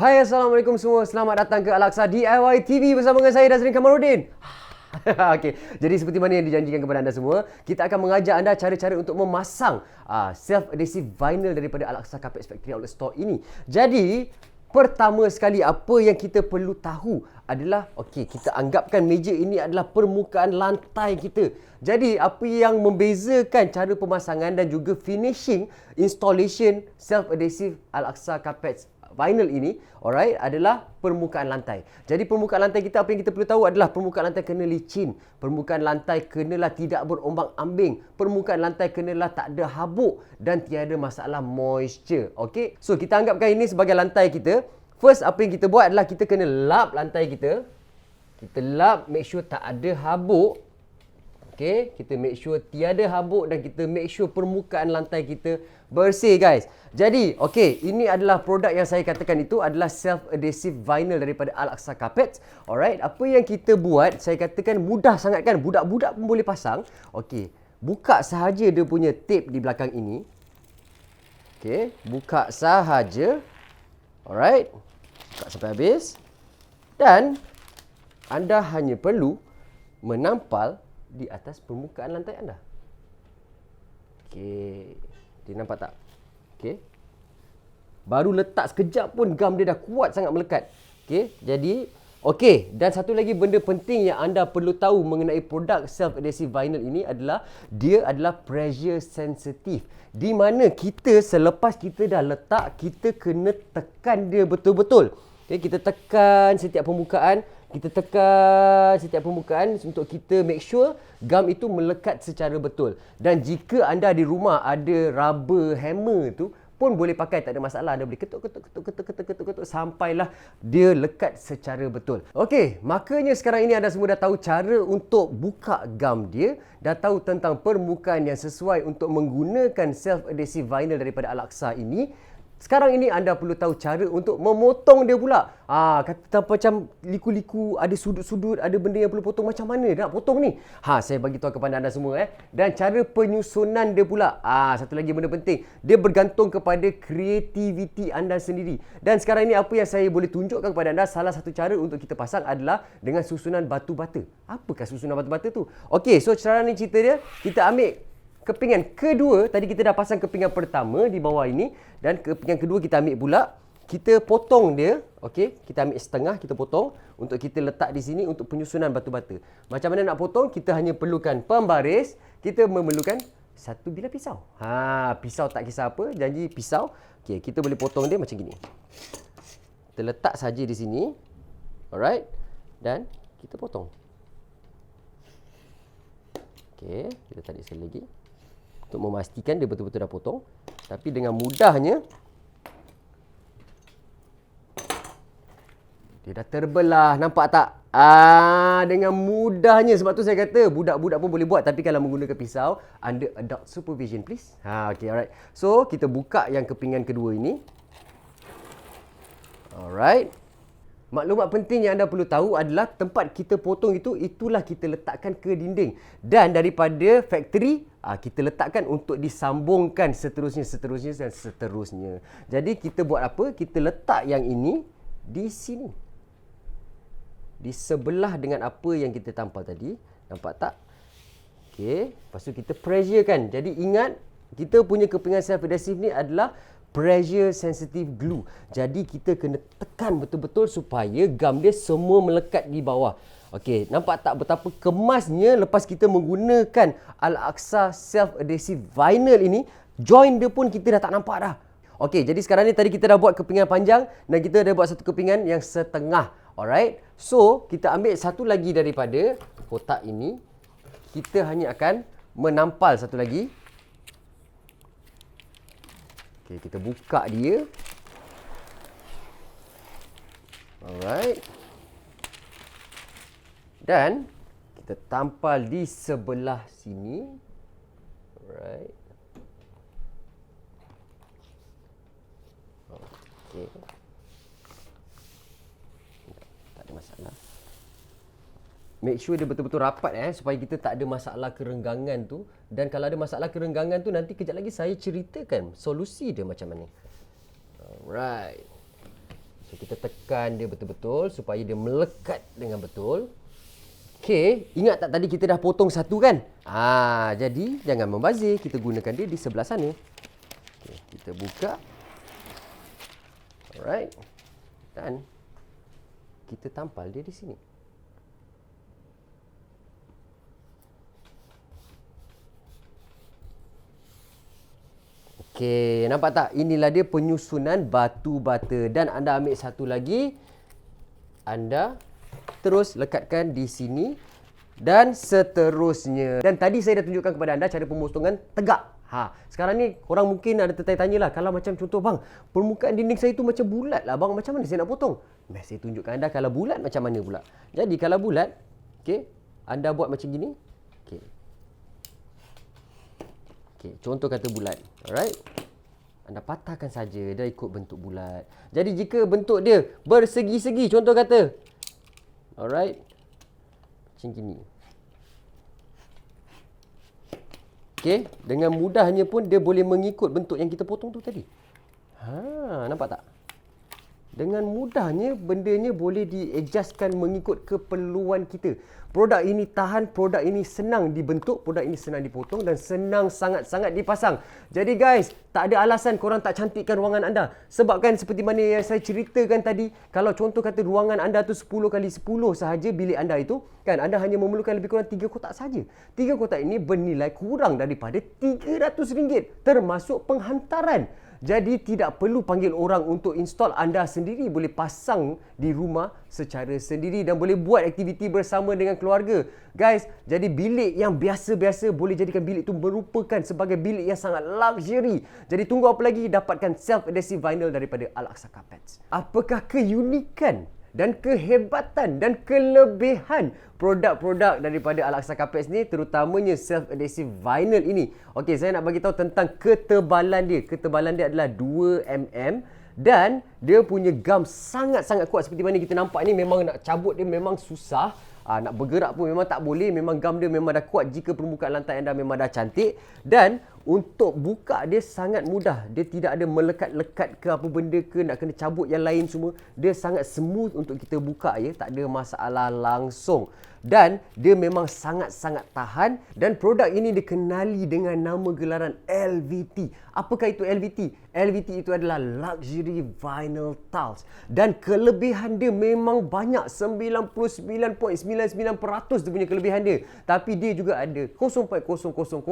Hai, Assalamualaikum semua. Selamat datang ke Aqsa DIY TV bersama dengan saya, Dazrin Kamarudin. Okey, jadi seperti mana yang dijanjikan kepada anda semua, kita akan mengajak anda cara-cara untuk memasang self-adhesive vinyl daripada Aqsa Carpets Factory Outlet Store ini. Jadi, pertama sekali apa yang kita perlu tahu adalah, kita anggapkan meja ini adalah permukaan lantai kita. Jadi, apa yang membezakan cara pemasangan dan juga finishing installation self-adhesive Aqsa Carpets vinyl ini, alright, adalah permukaan lantai. Jadi permukaan lantai kita, apa yang kita perlu tahu adalah permukaan lantai kena licin, permukaan lantai kenalah tidak berombang-ambing, permukaan lantai kenalah tak ada habuk dan tiada masalah moisture. Okey, so kita anggapkan ini sebagai lantai kita. First, apa yang kita buat adalah kita kena lap lantai kita. Kita lap, make sure tak ada habuk. Okey, kita make sure tiada habuk dan kita make sure permukaan lantai kita bersih, guys. Jadi, ini adalah produk yang saya katakan itu adalah self-adhesive vinyl daripada Aqsa Carpets. Alright, apa yang kita buat, saya katakan mudah sangat kan? Budak-budak pun boleh pasang. Buka sahaja dia punya tape di belakang ini. Buka sahaja. Alright, buka sampai habis. Dan anda hanya perlu menampal di atas permukaan lantai anda. Dia nampak tak? Baru letak sekejap pun gam dia dah kuat sangat melekat. Jadi, dan satu lagi benda penting yang anda perlu tahu mengenai produk self-adhesive vinyl ini adalah dia adalah pressure sensitive. Di mana kita selepas kita dah letak, kita kena tekan dia betul-betul. Kita tekan setiap permukaan. Kita tekan setiap permukaan untuk kita make sure gam itu melekat secara betul. Dan jika anda di rumah ada rubber hammer tu pun boleh pakai, tak ada masalah. Anda boleh ketuk sampailah dia lekat secara betul. Makanya sekarang ini anda semua dah tahu cara untuk buka gam dia, dah tahu tentang permukaan yang sesuai untuk menggunakan self-adhesive vinyl daripada Aqsa ini. Sekarang ini anda perlu tahu cara untuk memotong dia pula. Kata macam liku-liku, ada sudut-sudut, ada benda yang perlu potong. Macam mana nak potong ni? Saya bagi tahu kepada anda semua. Dan cara penyusunan dia pula. Satu lagi benda penting. Dia bergantung kepada kreativiti anda sendiri. Dan sekarang ini apa yang saya boleh tunjukkan kepada anda, salah satu cara untuk kita pasang adalah dengan susunan batu-bata. Apakah susunan batu-bata tu? So cara ni cerita dia, kita ambil kepingan kedua. Tadi kita dah pasang kepingan pertama di bawah ini. Dan kepingan kedua kita ambil pula. Kita potong dia. Kita ambil setengah, kita potong. Untuk kita letak di sini untuk penyusunan batu-bata. Macam mana nak potong? Kita hanya perlukan pembaris. Kita memerlukan satu bilah pisau. Pisau tak kisah apa. Janji pisau. Kita boleh potong dia macam gini. Kita letak saja di sini. Alright. Dan kita potong. Kita tarik sekali lagi. Untuk memastikan dia betul-betul dah potong. Tapi dengan mudahnya, dia dah terbelah. Nampak tak? Dengan mudahnya. Sebab tu saya kata budak-budak pun boleh buat. Tapi kalau menggunakan pisau, under adult supervision please. Alright. So, kita buka yang kepingan kedua ini. Alright. Maklumat penting yang anda perlu tahu adalah tempat kita potong itu, itulah kita letakkan ke dinding. Dan daripada factory, kita letakkan untuk disambungkan seterusnya. Jadi kita buat apa? Kita letak yang ini di sini. Di sebelah dengan apa yang kita tampal tadi. Nampak tak? Lepas tu kita pressure kan. Jadi ingat, kita punya kepingan self-adhesive ni adalah pressure sensitive glue. Jadi kita kena tekan betul-betul supaya gam dia semua melekat di bawah. Nampak tak betapa kemasnya lepas kita menggunakan Aqsa self-adhesive vinyl ini. Join dia pun kita dah tak nampak dah. Jadi sekarang ni tadi kita dah buat kepingan panjang dan kita dah buat satu kepingan yang setengah. Alright. So, kita ambil satu lagi daripada kotak ini. Kita hanya akan menampal satu lagi. Kita buka dia. Alright. Dan kita tampal di sebelah sini. Alright. Tak ada masalah. Make sure dia betul-betul rapat supaya kita tak ada masalah kerenggangan tu. Dan kalau ada masalah kerenggangan tu, nanti kejap lagi saya ceritakan solusi dia macam mana. Alright. So kita tekan dia betul-betul supaya dia melekat dengan betul. Okey, ingat tak tadi kita dah potong satu kan? Jadi jangan membazir, kita gunakan dia di sebelah sana. Okay, kita buka. Alright. Dan kita tampal dia di sini. Okey, nampak tak? Inilah dia penyusunan batu-bata. Dan anda ambil satu lagi. Anda terus lekatkan di sini. Dan seterusnya. Dan tadi saya dah tunjukkan kepada anda cara pemotongan tegak. Sekarang ni korang mungkin ada tertanya-tanya lah. Kalau macam contoh, bang, permukaan dinding saya tu macam bulat lah. Bang, macam mana saya nak potong? Saya tunjukkan anda kalau bulat macam mana pula. Jadi kalau bulat, okey, anda buat macam gini. Okey, contoh kata bulat. Alright. Anda patahkan saja, dia ikut bentuk bulat. Jadi jika bentuk dia bersegi-segi, contoh kata. Alright. Macam gini. Okey, dengan mudahnya pun dia boleh mengikut bentuk yang kita potong tu tadi. Nampak tak? Dengan mudahnya bendanya boleh di-adjustkan mengikut keperluan kita. Produk ini tahan, produk ini senang dibentuk, produk ini senang dipotong dan senang sangat-sangat dipasang. Jadi guys, tak ada alasan korang tak cantikkan ruangan anda. Sebabkan seperti mana yang saya ceritakan tadi, kalau contoh kata ruangan anda tu 10x10 sahaja bilik anda itu, kan anda hanya memerlukan lebih kurang 3 kotak saja. 3 kotak ini bernilai kurang daripada RM300 termasuk penghantaran. Jadi tidak perlu panggil orang untuk install, anda sendiri boleh pasang di rumah secara sendiri dan boleh buat aktiviti bersama dengan keluarga. Guys, jadi bilik yang biasa-biasa boleh jadikan bilik itu merupakan sebagai bilik yang sangat luxury. Jadi tunggu apa lagi, dapatkan self-adhesive vinyl daripada Aqsa Carpets. Apakah keunikan dan kehebatan dan kelebihan produk-produk daripada Aqsa Carpets ni, terutamanya self-adhesive vinyl ini? Okey, saya nak bagi tahu tentang ketebalan dia. Ketebalan dia adalah 2 mm dan dia punya gam sangat-sangat kuat. Seperti mana kita nampak ni, memang nak cabut dia memang susah. Nak bergerak pun memang tak boleh. Memang gam dia memang dah kuat jika permukaan lantai anda memang dah cantik. Dan untuk buka dia sangat mudah. Dia tidak ada melekat-lekat ke apa benda ke, nak kena cabut yang lain semua. Dia sangat smooth untuk kita buka ya, tak ada masalah langsung. Dan dia memang sangat-sangat tahan. Dan produk ini dikenali dengan nama gelaran LVT. Apakah itu LVT? LVT itu adalah Luxury Vinyl Tiles. Dan kelebihan dia memang banyak. 99.99% dia punya kelebihan dia. Tapi dia juga ada 0.0001%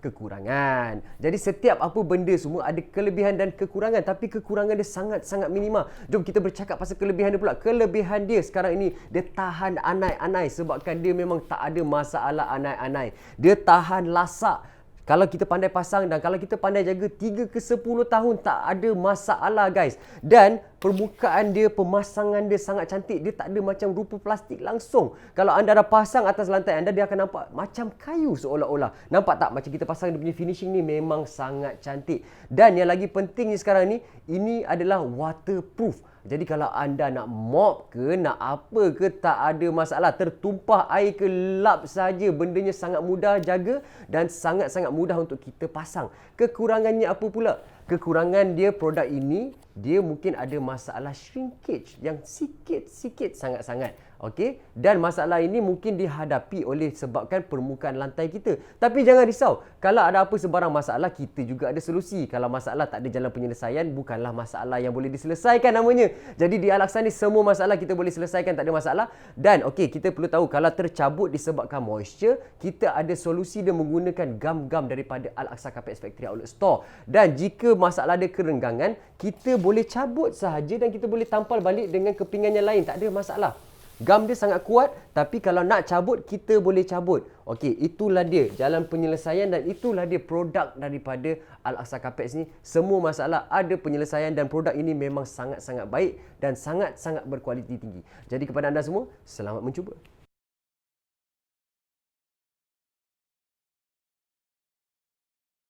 kekurangan. Jadi setiap apa benda semua ada kelebihan dan kekurangan. Tapi kekurangan dia sangat-sangat minima. Jom kita bercakap pasal kelebihan dia pula. Kelebihan dia sekarang ini, dia tahan anai-anai. Sebabkan dia memang tak ada masalah anai-anai. Dia tahan lasak. Kalau kita pandai pasang dan kalau kita pandai jaga, 3 ke 10 tahun tak ada masalah guys. Dan permukaan dia, pemasangan dia sangat cantik. Dia tak ada macam rupa plastik langsung. Kalau anda dah pasang atas lantai anda, dia akan nampak macam kayu seolah-olah. Nampak tak macam kita pasang dia punya finishing ni memang sangat cantik. Dan yang lagi pentingnya sekarang ni, ini adalah waterproof. Jadi kalau anda nak mop ke, nak apa ke, tak ada masalah. Tertumpah air ke, lap saja. Bendanya sangat mudah jaga dan sangat-sangat mudah untuk kita pasang. Kekurangannya apa pula? Kekurangan dia, produk ini, dia mungkin ada masalah shrinkage yang sikit-sikit sangat-sangat. Okey, dan masalah ini mungkin dihadapi oleh sebabkan permukaan lantai kita. Tapi jangan risau, kalau ada apa sebarang masalah, kita juga ada solusi. Kalau masalah tak ada jalan penyelesaian, bukanlah masalah yang boleh diselesaikan namanya. Jadi di Aqsa ni semua masalah kita boleh selesaikan, tak ada masalah. Dan okey, kita perlu tahu kalau tercabut disebabkan moisture, kita ada solusi dia menggunakan gam-gam daripada Aqsa Carpets Factory Outlet Store. Dan jika masalah ada kerenggangan, kita boleh cabut sahaja dan kita boleh tampal balik dengan kepingan yang lain, tak ada masalah. Gam dia sangat kuat, tapi kalau nak cabut, kita boleh cabut. Okey, itulah dia jalan penyelesaian dan itulah dia produk daripada Aqsa Carpets ni. Semua masalah ada penyelesaian dan produk ini memang sangat-sangat baik dan sangat-sangat berkualiti tinggi. Jadi kepada anda semua, selamat mencuba.